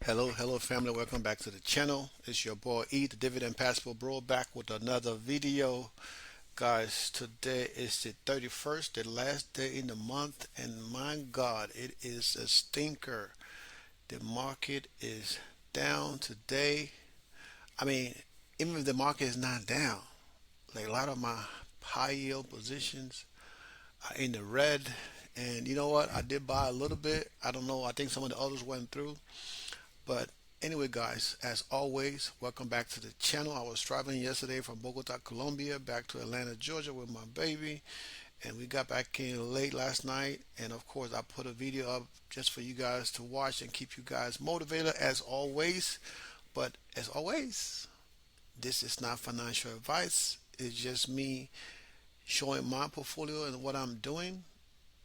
Hello family, welcome back to the channel. It's your boy E, the Dividend Passport Bro, back with another video. Guys, today is the 31st, the last day in the month, and my God, it is a stinker. The market is down today. I mean, even if the market is not down, like a lot of my high yield positions are in the red. And you know what? I did buy a little bit. I don't know. I think some of the others went through. But anyway, guys, as always, welcome back to the channel. I was traveling yesterday from Bogota, Colombia, back to Atlanta, Georgia with my baby, and we got back in late last night. And of course, I put a video up just for you guys to watch and keep you guys motivated as always. But as always, this is not financial advice. It's just me showing my portfolio and what I'm doing,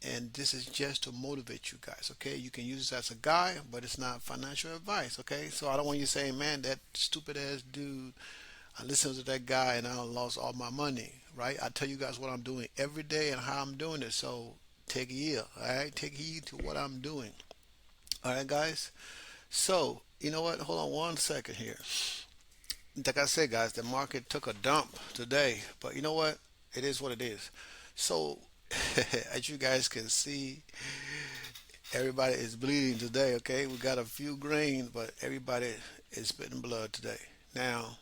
and this is just to motivate you guys. Okay, you can use this as a guide, but it's not financial advice. Okay, so I don't want you saying, man, that stupid ass dude, I listened to that guy and I lost all my money. Right, I tell you guys what I'm doing every day and how I'm doing it. So take heed. All right, take heed to what I'm doing. All right, guys. So you know what, hold on one second here. Like I said, guys, the market took a dump today, but you know what, it is what it is. So as you guys can see, everybody is bleeding today. Okay, we got a few grains, but everybody is spitting blood today. Now,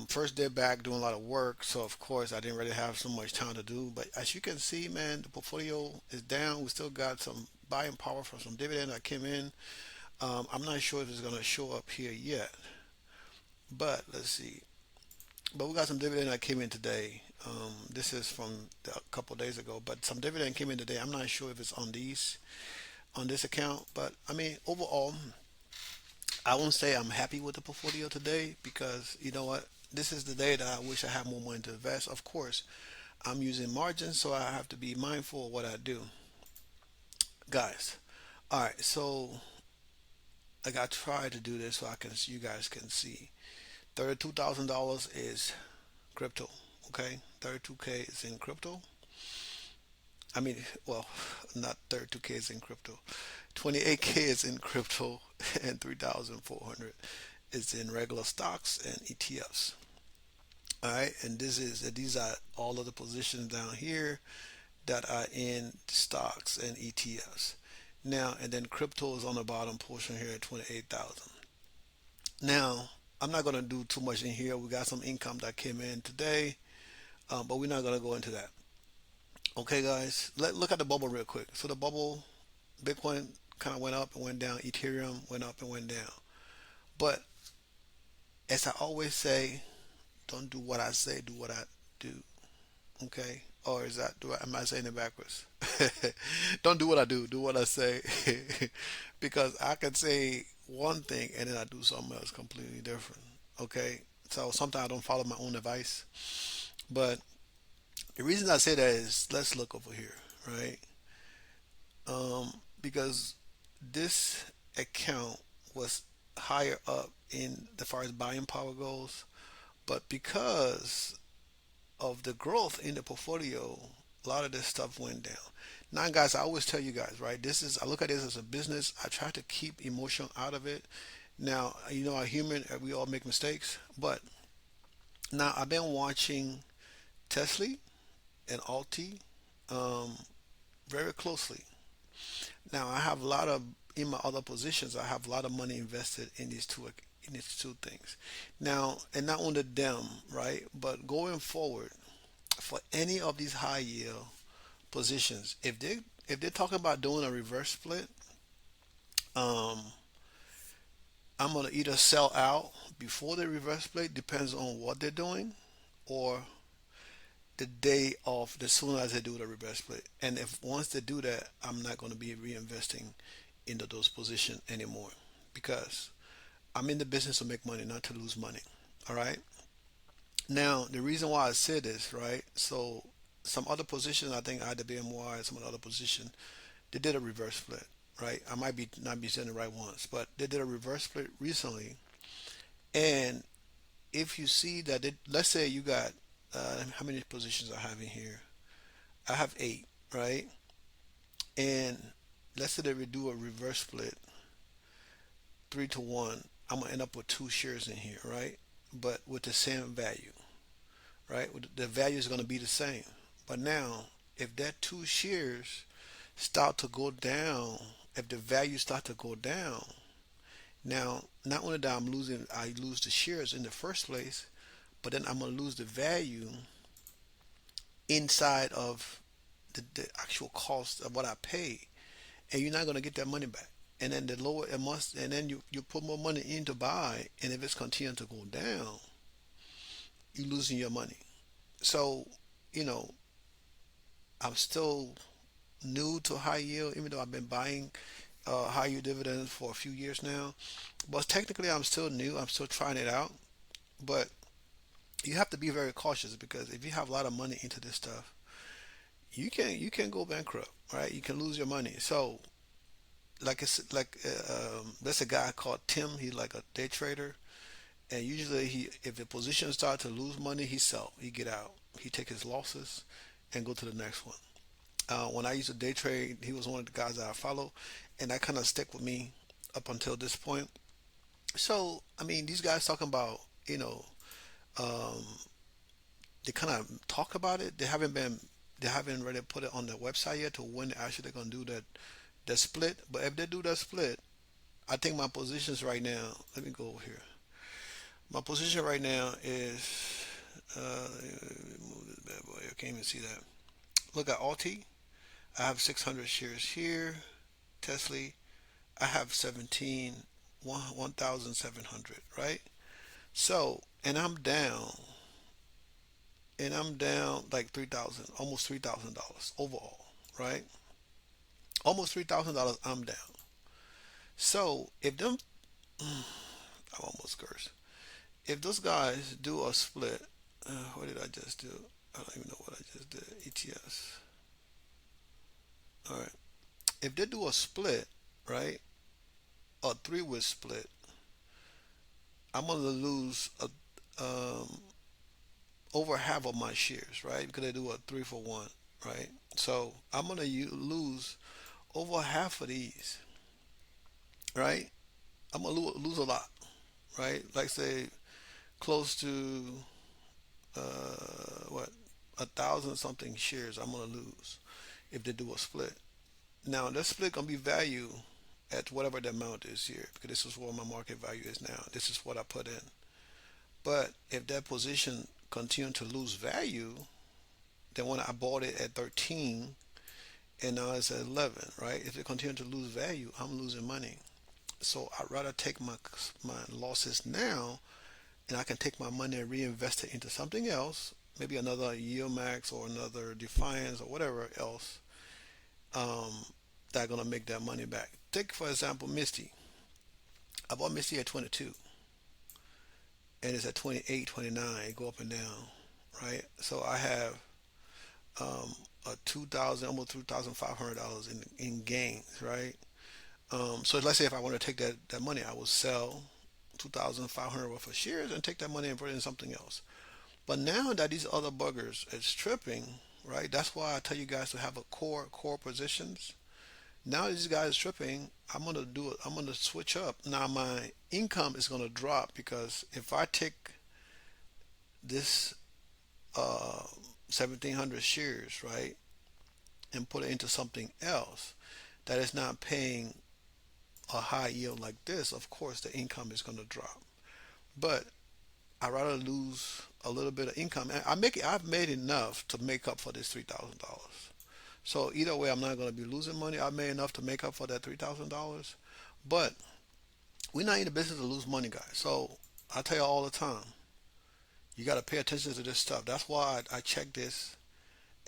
first day back doing a lot of work, so of course I didn't really have so much time to do. But as you can see, man, the portfolio is down. We still got some buying power from some dividend that came in. I'm not sure if it's gonna show up here yet, but let's see. But we got some dividend that came in today. This is from a couple of days ago, but some dividend came in today. I'm not sure if it's on this account, but I mean overall, I won't say I'm happy with the portfolio today because you know what? This is the day that I wish I had more money to invest. Of course, I'm using margins, so I have to be mindful of what I do, guys. All right, so like I try to do this so I can, you guys can see. $32,000 is crypto. Okay, 32K is in crypto. I mean, well, not 32K is in crypto. 28K is in crypto, and 3,400 is in regular stocks and ETFs. All right, and these are all of the positions down here that are in stocks and ETFs. Now, and then crypto is on the bottom portion here at 28,000. Now, I'm not going to do too much in here. We got some income that came in today, but we're not going to go into that. Okay, guys, look at the bubble real quick. So the bubble, Bitcoin kind of went up and went down. Ethereum went up and went down. But as I always say, don't do what I say, do what I do. Okay? Or is that am I saying it backwards? Don't do what I do what I say. Because I can say one thing and then I do something else completely different. Okay? So sometimes I don't follow my own advice. But the reason I say that is let's look over here, right? Because this account was higher up in the far as buying power goes, but because of the growth in the portfolio, a lot of this stuff went down. Now, guys, I always tell you guys, right? This is I look at this as a business. I try to keep emotion out of it. Now, you know, I'm human. We all make mistakes, but now I've been watching Tesla and Alti um, very closely. Now I have a lot of in my other positions. I have a lot of money invested in these two things. Now, and not only them, right? But going forward, for any of these high yield positions, if they're talking about doing a reverse split, um, I'm gonna either sell out before the reverse split, depends on what they're doing, or the day of the soon as they do the reverse split. And if once they do that, I'm not going to be reinvesting into those positions anymore because I'm in the business to make money, not to lose money. All right. Now the reason why I say this, right? So some other positions, I think either BMY and some other position, they did a reverse split, right? I might be not be saying the right ones, but they did a reverse split recently. And if you see that, let's say you got how many positions I have in here? I have eight, right? And let's say they would do a reverse split 3 to 1, I'm gonna end up with two shares in here, right? But with the same value, right? The value is gonna be the same. But now, if that two shares start to go down, if the value start to go down, now not only that I'm losing, I lose the shares in the first place, but then I'm gonna lose the value inside of the actual cost of what I pay, and you're not gonna get that money back. And then the lower it must, and then you put more money in to buy, and if it's continuing to go down, you're losing your money. So, you know, I'm still new to high yield, even though I've been buying high yield dividends for a few years now. But technically, I'm still new. I'm still trying it out. But you have to be very cautious because if you have a lot of money into this stuff, you can go bankrupt, right? You can lose your money. So, like it's like there's a guy called Tim. He's like a day trader, and usually if the position start to lose money, he sell. He get out. He take his losses and go to the next one. When I used to day trade, he was one of the guys that I follow, and that kind of stick with me up until this point. So, I mean, these guys talking about, um, they kind of talk about it. They haven't really put it on their website yet to when actually they're gonna do that split. But if they do that split, I think my positions right now. Let me go over here. My position right now is. Move this bad boy. I can't even see that. Look at Alti. I have 600 shares here. Tesla. I have 1,700, right? So, and I'm down like 3,000, almost $3,000 overall, right? Almost $3,000 I'm down. So, if them, I almost cursed. If those guys do a split, what did I just do? I don't even know what I just did. ETS. All right. If they do a split, right, a three-way split, I'm gonna lose over half of my shares, right? Because they do a 3 for 1, right? So I'm gonna lose over half of these, right? I'm gonna lose a lot, right? Like say close to what 1,000 something shares I'm gonna lose if they do a split. Now that split gonna be valued at whatever the amount is here because this is what my market value is now. This is what I put in. But if that position continue to lose value, then when I bought it at 13 and now it's at 11, right? If it continue to lose value, I'm losing money. So I'd rather take my losses now, and I can take my money and reinvest it into something else, maybe another Yield Max or another Defiance or whatever else, um, that gonna make that money back. Take for example Misty. I bought Misty at 22, and it's at 28, 29. It go up and down, right? So I have a 2,000, almost $2,500 in gains, right? So let's say if I want to take that money, I will sell 2,500 worth of shares and take that money and put it in something else. But now that these other buggers is tripping, right? That's why I tell you guys to have a core positions. Now these guys tripping, I'm gonna do it. I'm gonna switch up. Now my income is gonna drop because if I take this 1,700 shares, right, and put it into something else that is not paying a high yield like this, of course the income is going to drop. But I rather lose a little bit of income, and I've made enough to make up for this $3,000. So either way, I'm not going to be losing money. I made enough to make up for that $3,000. But we're not in the business to lose money, guys. So I tell you all the time, you got to pay attention to this stuff. That's why I check this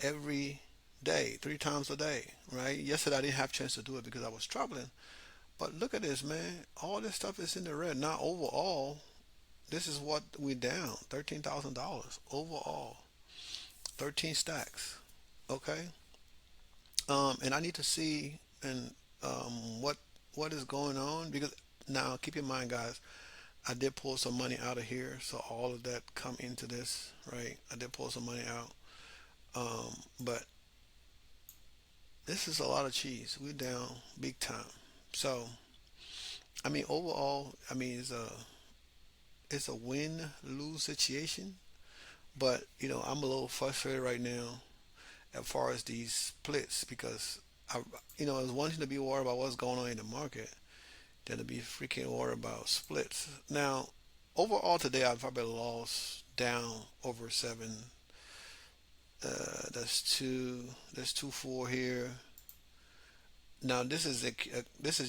every day, 3 times a day, right? Yesterday I didn't have a chance to do it because I was traveling. But look at this, man. All this stuff is in the red. Now overall, this is what we down $13,000 overall, 13 stacks. Okay. And I need to see and what is going on because now keep in mind, guys, I did pull some money out of here, so all of that come into this, right? I did pull some money out, but this is a lot of cheese. We're down big time. So I mean, overall, I mean, it's a win lose situation. But I'm a little frustrated right now as far as these splits because I, it's one thing to be worried about what's going on in the market than to be freaking worried about splits. Now, overall today, I've probably lost down over seven. That's two. That's 2 4 here. Now this is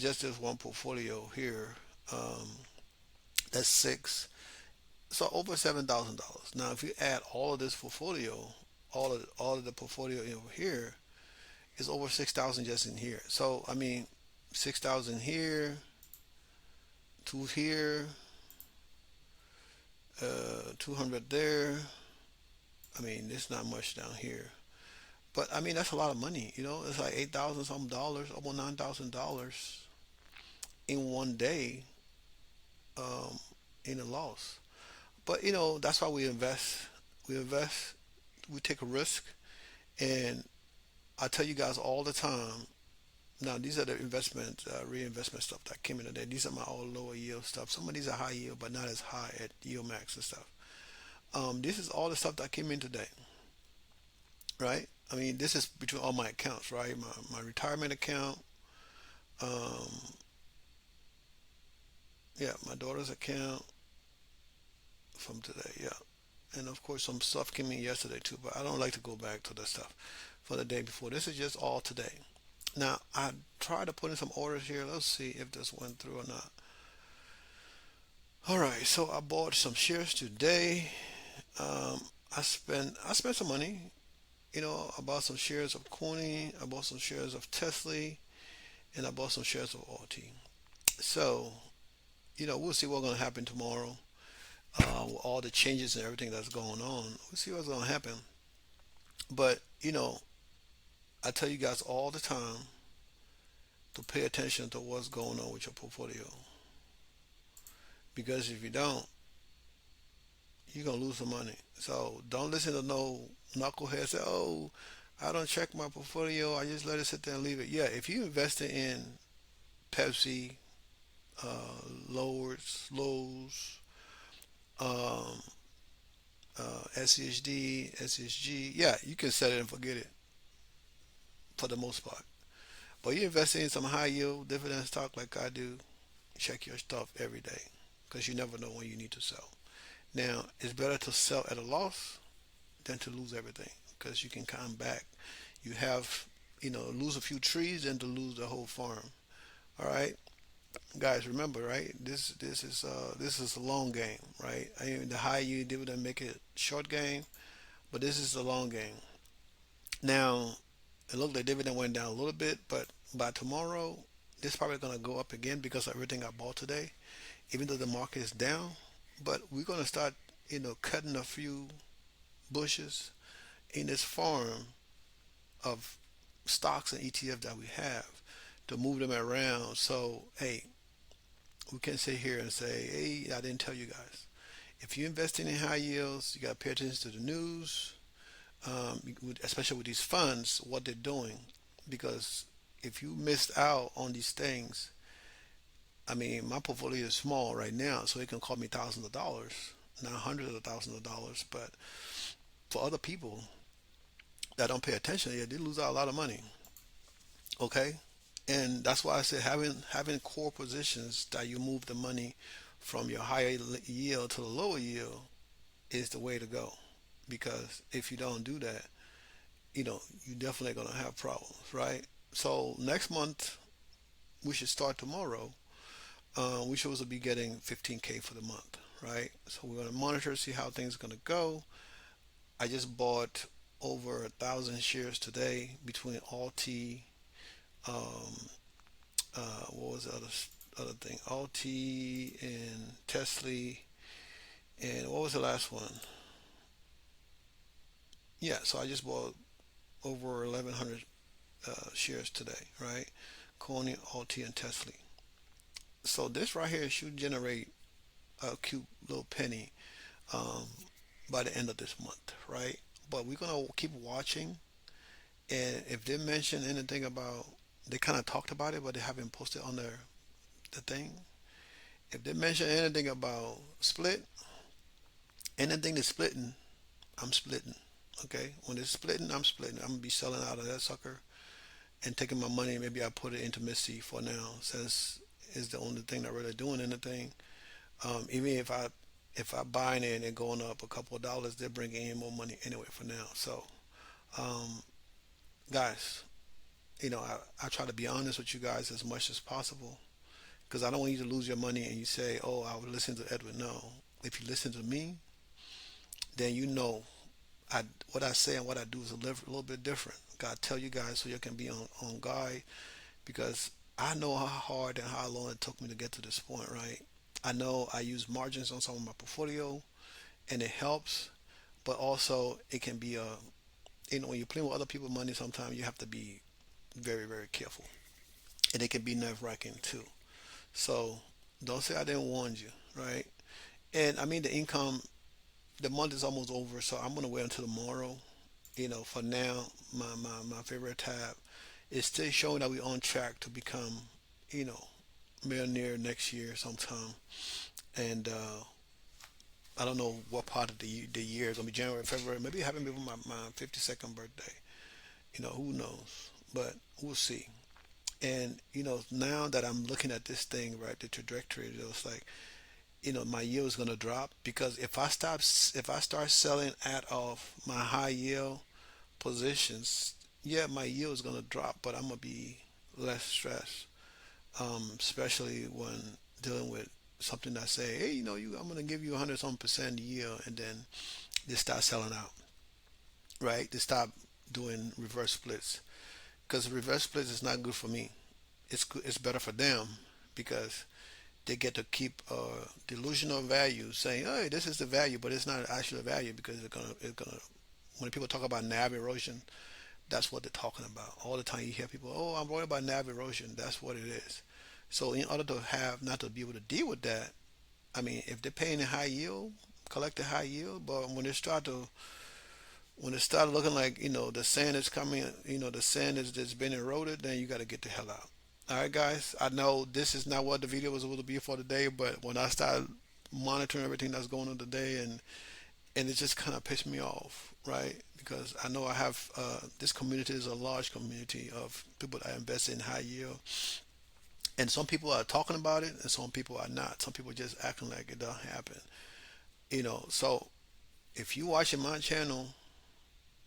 just this one portfolio here. Um, that's six. So over $7,000. Now, if you add all of this portfolio, all of the portfolio over here is over 6,000 just in here. So I mean, 6,000 here, two here, 200 there. I mean, it's not much down here, but I mean that's a lot of money. It's like 8,000 some dollars, almost $9,000 in one day, um, in a loss. But that's why we invest. We invest. We take a risk, and I tell you guys all the time. Now these are the investment, reinvestment stuff that came in today. These are my all lower yield stuff. Some of these are high yield, but not as high at yield max and stuff. This is all the stuff that came in today, right? I mean, this is between all my accounts, right? My retirement account, um, yeah, my daughter's account from today, yeah, and of course some stuff came in yesterday too. But I don't like to go back to the stuff for the day before. This is just all today. Now I tried to put in some orders here. Let's see if this went through or not. All right, so I bought some shares today. Um, I spent some money. I bought some shares of Corning. I bought some shares of Tesla, and I bought some shares of RT. So we'll see what's going to happen tomorrow. With all the changes and everything that's going on, we'll see what's going to happen. But I tell you guys all the time to pay attention to what's going on with your portfolio, because if you don't, you're gonna lose some money. So don't listen to no knucklehead say, "Oh, I don't check my portfolio. I just let it sit there and leave it." Yeah, if you invested in Pepsi, Lowe's, um, SCHD, SSG, yeah, you can set it and forget it for the most part. But you invest in some high yield dividend stock like I do, check your stuff every day because you never know when you need to sell. Now, it's better to sell at a loss than to lose everything because you can come back. You have, lose a few trees than to lose the whole farm. All right, guys, remember, right? This is a long game, right? I mean, the high yield dividend make it short game, but this is a long game. Now, it looked like dividend went down a little bit, but by tomorrow, this is probably gonna go up again because of everything I bought today. Even though the market is down, but we're gonna start, cutting a few bushes in this farm of stocks and ETF that we have to move them around. So, hey, we can sit here and say, hey, I didn't tell you guys. If you're investing in high yields, you got to pay attention to the news, especially with these funds, what they're doing. Because if you missed out on these things, I mean, my portfolio is small right now, so it can cost me thousands of dollars, not hundreds of thousands of dollars. But for other people that don't pay attention, yeah, they lose out a lot of money. Okay, and that's why I said having core positions that you move the money from your higher yield to the lower yield is the way to go. Because if you don't do that, you're definitely gonna have problems, right? So next month we should start tomorrow. We should be getting 15K for the month, right? So we're gonna monitor, see how things are gonna go. I just bought over 1,000 shares today between Alt, um, what was the other thing? Alt and Tesla, and what was the last one? Yeah, so I just bought over 1,100 shares today, right? Corning, Alt, and Tesla. So this right here should generate a cute little penny, um, by the end of this month, right? But we're gonna keep watching, and if they mention anything about, they kind of talked about it, but they haven't posted on the thing. If they mention anything about split, anything that's splitting, I'm splitting. Okay, when it's splitting, I'm splitting. I'm gonna be selling out of that sucker and taking my money. Maybe I put it into Missy for now, since it's the only thing that really doing anything. Even if I buying it and it going up a couple of dollars, they're bringing in more money anyway for now. So, um, guys, I try to be honest with you guys as much as possible because I don't want you to lose your money and you say, "Oh, I would listen to Edward." No, if you listen to me, then you know I what I say and what I do is a little bit different. God tell you guys so you can be on guard because I know how hard and how long it took me to get to this point, right? I know I use margins on some of my portfolio and it helps, but also it can be when you're playing with other people's money, sometimes you have to be very, very careful. And it can be nerve wracking too. So don't say I didn't warn you, right? And I mean, the month is almost over, so I'm going to wait until tomorrow. For now, my favorite tab is still showing that we're on track to become, you know, millionaire next year sometime. And I don't know what part of the year it's gonna be January, February. Maybe it happened before my 52nd birthday. Who knows? But we'll see. And now that I'm looking at this thing, right, the trajectory, it's like my yield is gonna drop because if I start selling out of my high yield positions, yeah, my yield is gonna drop, but I'm gonna be less stressed, especially when dealing with something that say, hey, I'm gonna give you 100 some percent a year, and then they start selling out, right? They stop doing reverse splits because reverse splits is not good for me. It's better for them because they get to keep delusional value, saying, "Hey, this is the value," but it's not actually a value because it's gonna. When people talk about NAV erosion, that's what they're talking about. All the time you hear people, "Oh, I'm worried about NAV erosion." That's what it is. So in order to have not to be able to deal with that, I mean, if they're paying a high yield, collect a high yield, but when it start looking like the sand is coming, the sand is that's been eroded, then you got to get the hell out. All right, guys. I know this is not what the video was going to be for today, but when I start monitoring everything that's going on today, and it just kind of pissed me off, right? Because I know I have this community is a large community of people that invest in high yield, and some people are talking about it, and some people are not. Some people just acting like it don't happen, So if you watching my channel,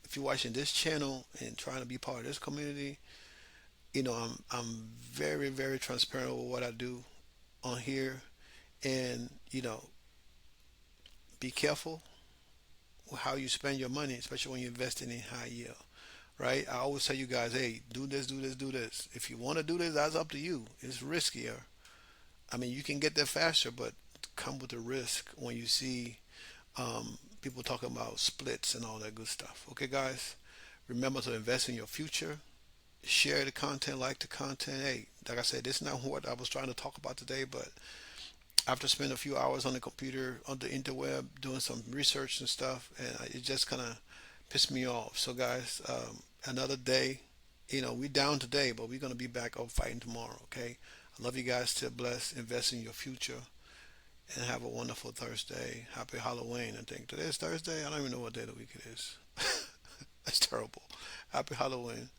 if you're watching this channel and trying to be part of this community, I'm very very transparent with what I do on here, and be careful with how you spend your money, especially when you're investing in high yield. Right? I always tell you guys, hey, do this, do this, do this. If you want to do this, that's up to you. It's riskier. I mean, you can get there faster, but come with the risk when you see people talking about splits and all that good stuff. Okay, guys, remember to invest in your future. Share the content, like the content. Hey, like I said, this is not what I was trying to talk about today, but after spending a few hours on the computer, on the interweb, doing some research and stuff, and it just kind of pissed me off. So, guys, another day. We down today, but we're gonna be back up fighting tomorrow. Okay. I love you guys. Still blessed. Invest in your future, and have a wonderful Thursday. Happy Halloween. I think today is Thursday. I don't even know what day of the week it is. That's terrible. Happy Halloween.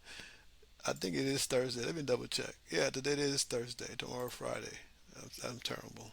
I think it is Thursday. Let me double check. Yeah, today is Thursday. Tomorrow Friday. I'm terrible.